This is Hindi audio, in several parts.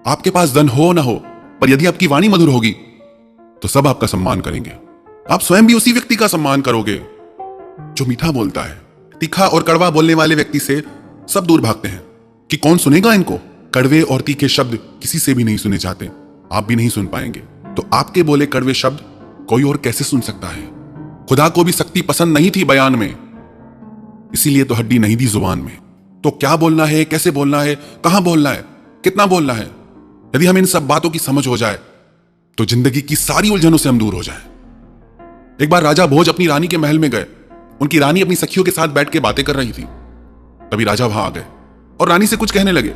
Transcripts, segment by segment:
आपके पास धन हो ना हो, पर यदि आपकी वाणी मधुर होगी तो सब आपका सम्मान करेंगे। आप स्वयं भी उसी व्यक्ति का सम्मान करोगे जो मीठा बोलता है। तीखा और कड़वा बोलने वाले व्यक्ति से सब दूर भागते हैं कि कौन सुनेगा इनको। कड़वे और तीखे शब्द किसी से भी नहीं सुने जाते, आप भी नहीं सुन पाएंगे। तो आपके बोले कड़वे शब्द कोई और कैसे सुन सकता है। खुदा को भी सख्ती पसंद नहीं थी बयान में, इसीलिए तो हड्डी नहीं दी जुबान में। तो क्या बोलना है, कैसे बोलना है, कहां बोलना है, कितना बोलना है, यदि हमें इन सब बातों की समझ हो जाए तो जिंदगी की सारी उलझनों से हम दूर हो जाएं। एक बार राजा भोज अपनी रानी के महल में गए। उनकी रानी अपनी सखियों के साथ बैठ के बातें कर रही थी। तभी राजा वहां आ गए और रानी से कुछ कहने लगे।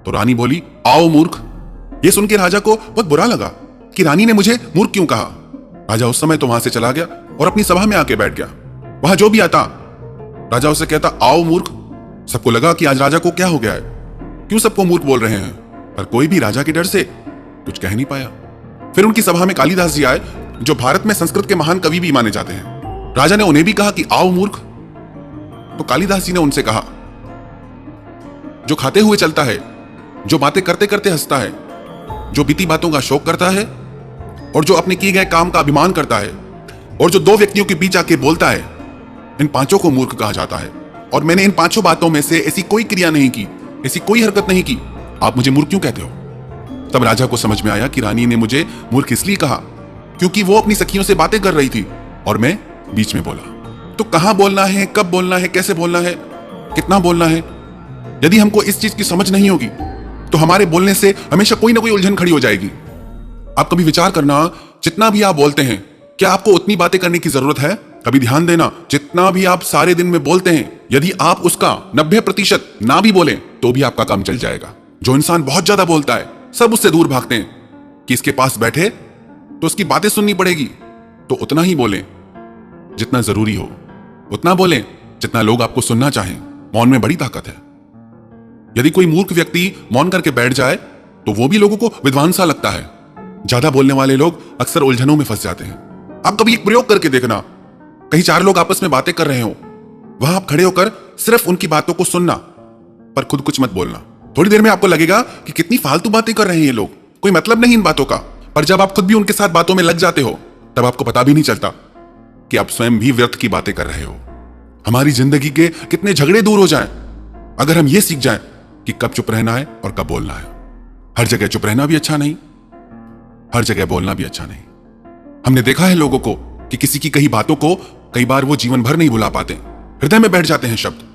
तो रानी बोली, आओ मूर्ख। यह सुन के राजा को बहुत बुरा लगा कि रानी ने मुझे मूर्ख क्यों कहा। राजा उस समय तो वहां से चला गया और अपनी सभा में आके बैठ गया। वहां जो भी आता राजा उसे कहता, आओ मूर्ख। सबको लगा कि आज राजा को क्या हो गया है, क्यों सबको मूर्ख बोल रहे हैं, पर कोई भी राजा के डर से कुछ कह नहीं पाया। फिर उनकी सभा में कालिदास जी आए, जो भारत में संस्कृत के महान कवि भी माने जाते हैं। राजा ने उन्हें भी कहा कि आओ मूर्ख। तो कालिदास जी ने उनसे कहा, जो खाते हुए चलता है, जो बातें करते करते हंसता है, जो बीती बातों का शोक करता है और जो अपने किए गए काम का अभिमान करता है और जो दो व्यक्तियों के बीच आके बोलता है, इन पांचों को मूर्ख कहा जाता है। और मैंने इन पांचों बातों में से ऐसी कोई क्रिया नहीं की, ऐसी कोई हरकत नहीं की, आप मुझे मूर्ख क्यों कहते हो। तब राजा को समझ में आया कि रानी ने मुझे मूर्ख इसलिए कहा क्योंकि वो अपनी सखियों से बातें कर रही थी और मैं बीच में बोला। तो कहां बोलना है, कब बोलना है, कैसे बोलना है, कितना बोलना है, यदि हमको इस चीज की समझ नहीं होगी तो हमारे बोलने से हमेशा कोई ना कोई उलझन खड़ी हो जाएगी। आप कभी विचार करना, जितना भी आप बोलते हैं, क्या आपको उतनी बातें करने की जरूरत है। कभी ध्यान देना, जितना भी आप सारे दिन में बोलते हैं, यदि आप उसका 90% ना भी बोलें तो भी आपका काम चल जाएगा। जो इंसान बहुत ज्यादा बोलता है, सब उससे दूर भागते हैं कि इसके पास बैठे तो उसकी बातें सुननी पड़ेगी। तो उतना ही बोलें जितना जरूरी हो, उतना बोलें जितना लोग आपको सुनना चाहें। मौन में बड़ी ताकत है। यदि कोई मूर्ख व्यक्ति मौन करके बैठ जाए तो वो भी लोगों को विद्वान सा लगता है। ज्यादा बोलने वाले लोग अक्सर उलझनों में फंस जाते हैं। आप कभी एक प्रयोग करके देखना, कहीं चार लोग आपस में बातें कर रहे हो, वहां आप खड़े होकर सिर्फ उनकी बातों को सुनना, पर खुद कुछ मत बोलना। थोड़ी देर में आपको लगेगा कि कितनी फालतू बातें कर रहे हैं ये लोग, कोई मतलब नहीं इन बातों का। पर जब आप खुद भी उनके साथ बातों में लग जाते हो, तब आपको पता भी नहीं चलता कि आप स्वयं भी व्यर्थ की बातें कर रहे हो। हमारी जिंदगी के कितने झगड़े दूर हो जाएं अगर हम ये सीख जाएं कि कब चुप रहना है और कब बोलना है। हर जगह चुप रहना भी अच्छा नहीं, हर जगह बोलना भी अच्छा नहीं। हमने देखा है लोगों को कि किसी की कही बातों को कई बार वो जीवन भर नहीं भुला पाते, हृदय में बैठ जाते हैं शब्द।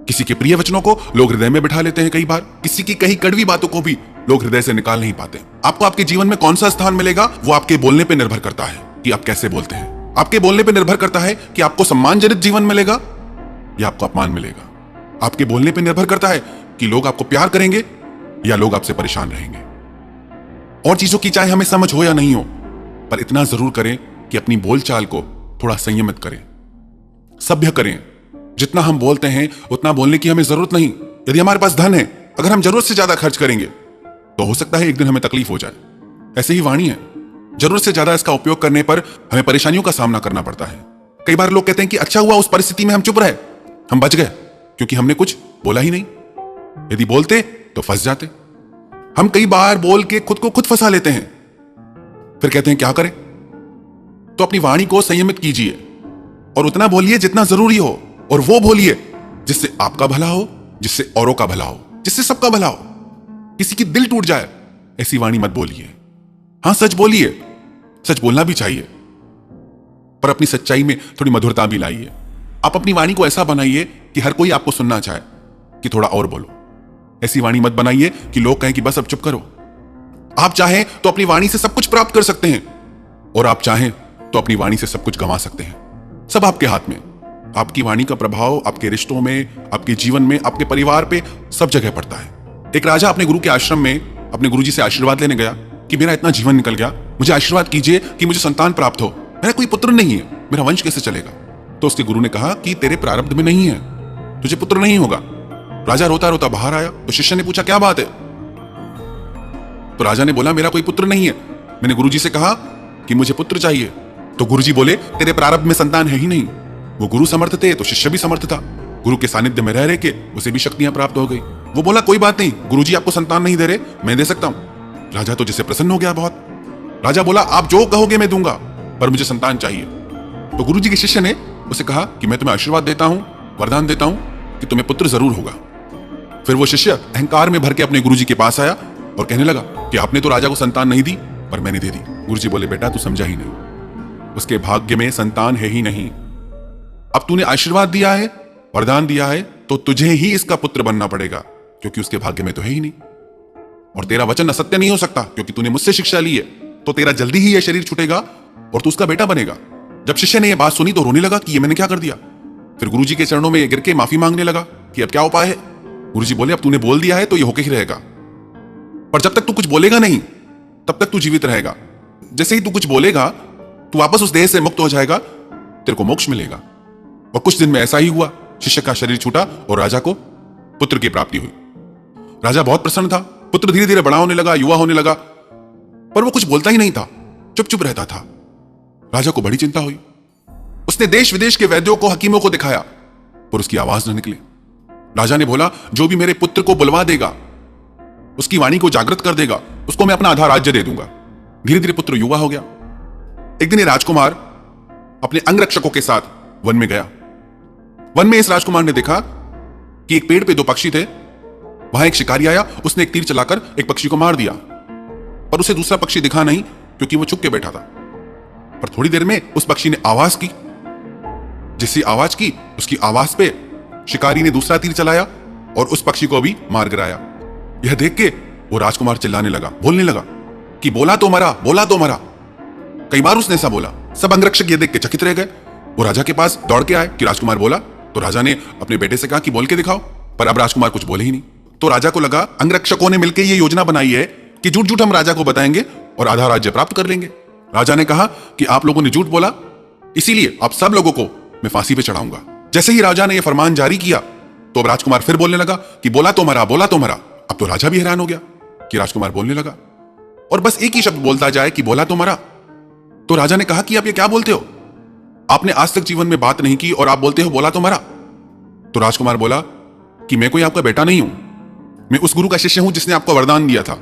किसी के प्रिय वचनों को लोग हृदय में बिठा लेते हैं, कई बार किसी की कही कड़वी बातों को भी लोग हृदय से निकाल नहीं पाते। आपको आपके जीवन में कौन सा स्थान मिलेगा वो आपके बोलने पर निर्भर करता है कि आप कैसे बोलते हैं। आपके बोलने पर निर्भर करता है कि आपको सम्मानजनक जीवन मिलेगा या आपको अपमान मिलेगा। आपके बोलने पर निर्भर करता है कि लोग आपको प्यार करेंगे या लोग आपसे परेशान रहेंगे। और चीजों की चाहे हमें समझ हो या नहीं हो, पर इतना जरूर करें कि अपनी बोलचाल को थोड़ा संयमित करें, सभ्य करें। जितना हम बोलते हैं उतना बोलने की हमें जरूरत नहीं। यदि हमारे पास धन है, अगर हम जरूरत से ज्यादा खर्च करेंगे तो हो सकता है एक दिन हमें तकलीफ हो जाए। ऐसे ही वाणी है, जरूरत से ज्यादा इसका उपयोग करने पर हमें परेशानियों का सामना करना पड़ता है। कई बार लोग कहते हैं कि अच्छा हुआ उस परिस्थिति में हम चुप रहे, हम बच गए, क्योंकि हमने कुछ बोला ही नहीं। यदि बोलते तो फंस जाते। हम कई बार बोल के खुद को खुद फंसा लेते हैं, फिर कहते हैं क्या करें। तो अपनी वाणी को संयमित कीजिए और उतना बोलिए जितना जरूरी हो, और वो बोलिए जिससे आपका भला हो, जिससे औरों का भला हो, जिससे सबका भला हो। किसी की दिल टूट जाए ऐसी वाणी मत बोलिए। हां, सच बोलिए, सच बोलना भी चाहिए, पर अपनी सच्चाई में थोड़ी मधुरता भी लाइए। आप अपनी वाणी को ऐसा बनाइए कि हर कोई आपको सुनना चाहे कि थोड़ा और बोलो। ऐसी वाणी मत बनाइए कि लोग कहें कि बस अब चुप करो। आप चाहें तो अपनी वाणी से सब कुछ प्राप्त कर सकते हैं, और आप चाहें तो अपनी वाणी से सब कुछ गंवा सकते हैं। सब आपके हाथ में। आपकी वाणी का प्रभाव आपके रिश्तों में, आपके जीवन में, आपके परिवार पे, सब जगह पड़ता है। एक राजा अपने गुरु के आश्रम में अपने गुरुजी से आशीर्वाद लेने गया कि मेरा इतना जीवन निकल गया, मुझे आशीर्वाद कीजिए कि मुझे संतान प्राप्त हो, मेरा कोई पुत्र नहीं है, मेरा वंश कैसे चलेगा। तो उसके गुरु ने कहा कि तेरे प्रारब्ध में नहीं है, तुझे पुत्र नहीं होगा। राजा रोता रोता बाहर आया तो शिष्य ने पूछा क्या बात है। तो राजा ने बोला मेरा कोई पुत्र नहीं है, मैंने गुरुजी से कहा कि मुझे पुत्र चाहिए। तो गुरुजी बोले तेरे प्रारब्ध में संतान है ही नहीं। वो गुरु समर्थ थे तो शिष्य भी समर्थ था। गुरु के सानिध्य में रह के उसे भी शक्तियां प्राप्त हो गई। वो बोला कोई बात नहीं, गुरुजी आपको संतान नहीं दे रहे, मैं दे सकता हूं। राजा तो जैसे प्रसन्न हो गया बहुत। राजा बोला आप जो कहोगे मैं दूंगा, पर मुझे संतान चाहिए। तो गुरुजी के शिष्य ने उसे कहा कि मैं तुम्हें आशीर्वाद देता हूं, वरदान देता हूं कि तुम्हें पुत्र जरूर होगा। फिर वो शिष्य अहंकार में भर के अपने गुरुजी के पास आया और कहने लगा कि आपने तो राजा को संतान नहीं दी, पर मैंने दे दी। गुरुजी बोले बेटा तू समझा ही नहीं, उसके भाग्य में संतान है ही नहीं। अब तूने आशीर्वाद दिया है, वरदान दिया है, तो तुझे ही इसका पुत्र बनना पड़ेगा, क्योंकि उसके भाग्य में तो है ही नहीं। और तेरा वचन असत्य नहीं हो सकता, क्योंकि तूने मुझसे शिक्षा ली है, तो तेरा जल्दी ही यह शरीर छूटेगा और तू उसका बेटा बनेगा। जब शिष्य ने यह बात सुनी तो रोने लगा कि ये मैंने क्या कर दिया। फिर गुरुजी के चरणों में गिर के माफी मांगने लगा कि अब क्या उपाय है। गुरुजी बोले अब तूने बोल दिया है तो ये होके ही रहेगा, पर जब तक तू कुछ बोलेगा नहीं तब तक तू जीवित रहेगा। जैसे ही तू कुछ बोलेगा तू वापस उस देह से मुक्त हो जाएगा, तेरे को मोक्ष मिलेगा। और कुछ दिन में ऐसा ही हुआ, शिष्य का शरीर छूटा और राजा को पुत्र की प्राप्ति हुई। राजा बहुत प्रसन्न था। पुत्र धीरे धीरे बड़ा होने लगा, युवा होने लगा, पर वो कुछ बोलता ही नहीं था, चुप चुप रहता था। राजा को बड़ी चिंता हुई। उसने देश विदेश के वैद्यों को, हकीमों को दिखाया, पर उसकी आवाज न निकले। राजा ने बोला जो भी मेरे पुत्र को बुलवा देगा, उसकी वाणी को जागृत कर देगा, उसको मैं अपना आधा राज्य दे दूंगा। धीरे धीरे पुत्र युवा हो गया। एक दिन ये राजकुमार अपने अंगरक्षकों के साथ वन में गया। वन में इस राजकुमार ने देखा कि एक पेड़ पे दो पक्षी थे। वहां एक शिकारी आया, उसने एक तीर चलाकर एक पक्षी को मार दिया, पर उसे दूसरा पक्षी दिखा नहीं, क्योंकि वो छुप के बैठा था। पर थोड़ी देर में उस पक्षी ने आवाज की। जिससे आवाज की, उसकी आवाज पे शिकारी ने दूसरा तीर चलाया और उस पक्षी को भी मार गिराया। यह देख के वो राजकुमार चिल्लाने लगा, बोलने लगा कि बोला तो मरा, बोला तो मरा। कई बार उसने ऐसा बोला। सब अंगरक्षक ये देख के चकित रह गए। वो राजा के पास दौड़ के आए कि राजकुमार बोला। तो राजा ने अपने बेटे से कहा कि बोल के दिखाओ, पर अब राजकुमार कुछ बोले ही नहीं। तो राजा को लगा अंगरक्षकों ने मिलकर ये योजना बनाई है कि झूठ झूठ हम राजा को बताएंगे और आधा राज्य प्राप्त कर लेंगे। राजा ने कहा कि आप लोगों ने झूठ बोला, इसीलिए आप सब लोगों को मैं फांसी पे चढ़ाऊंगा। जैसे ही राजा ने यह फरमान जारी किया तो अब राजकुमार फिर बोलने लगा कि बोला तो मरा, बोला तो मरा। अब तो राजा भी हैरान हो गया कि राजकुमार बोलने लगा और बस एक ही शब्द बोलता जाए कि बोला तो मरा। तो राजा ने कहा कि आप ये क्या बोलते हो, आपने आज तक जीवन में बात नहीं की और आप बोलते हो बोला तो मरा। तो राजकुमार बोला कि मैं कोई आपका बेटा नहीं हूं, मैं उस गुरु का शिष्य हूं जिसने आपको वरदान दिया था।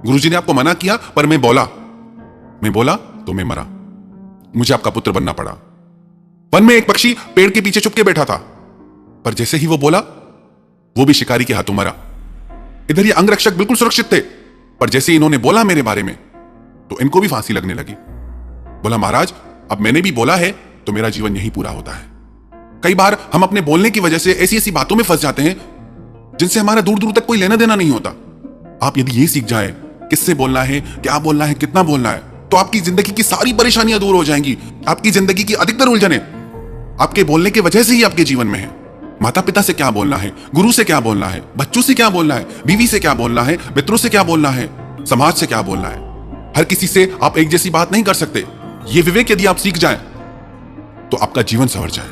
गुरुजी ने आपको मना किया, पर मैं बोला तो मैं मरा, मुझे आपका पुत्र बनना पड़ा। वन में एक पक्षी पेड़ के पीछे चुपके बैठा था, पर जैसे ही वो बोला वो भी शिकारी के हाथों मरा। इधर ये अंगरक्षक बिल्कुल सुरक्षित थे, पर जैसे इन्होंने बोला मेरे बारे में तो इनको भी फांसी लगने लगी। बोला महाराज अब मैंने भी बोला है तो मेरा जीवन यही पूरा होता है। कई बार हम अपने बोलने की वजह से ऐसी ऐसी बातों में फंस जाते हैं जिनसे हमारा दूर दूर तक कोई लेना देना नहीं होता। आप यदि ये सीख जाए किससे बोलना है, क्या बोलना है, कितना बोलना है, तो आपकी जिंदगी की सारी परेशानियां दूर हो जाएंगी। आपकी जिंदगी की अधिकतर उलझने आपके बोलने की वजह से ही आपके जीवन में है। माता पिता से क्या बोलना है, गुरु से क्या बोलना है, बच्चों से क्या बोलना है, बीवी से क्या बोलना है, मित्रों से क्या बोलना है, समाज से क्या बोलना है। हर किसी से आप एक जैसी बात नहीं कर सकते। ये विवेक यदि आप सीख जाएं तो आपका जीवन संवर जाए।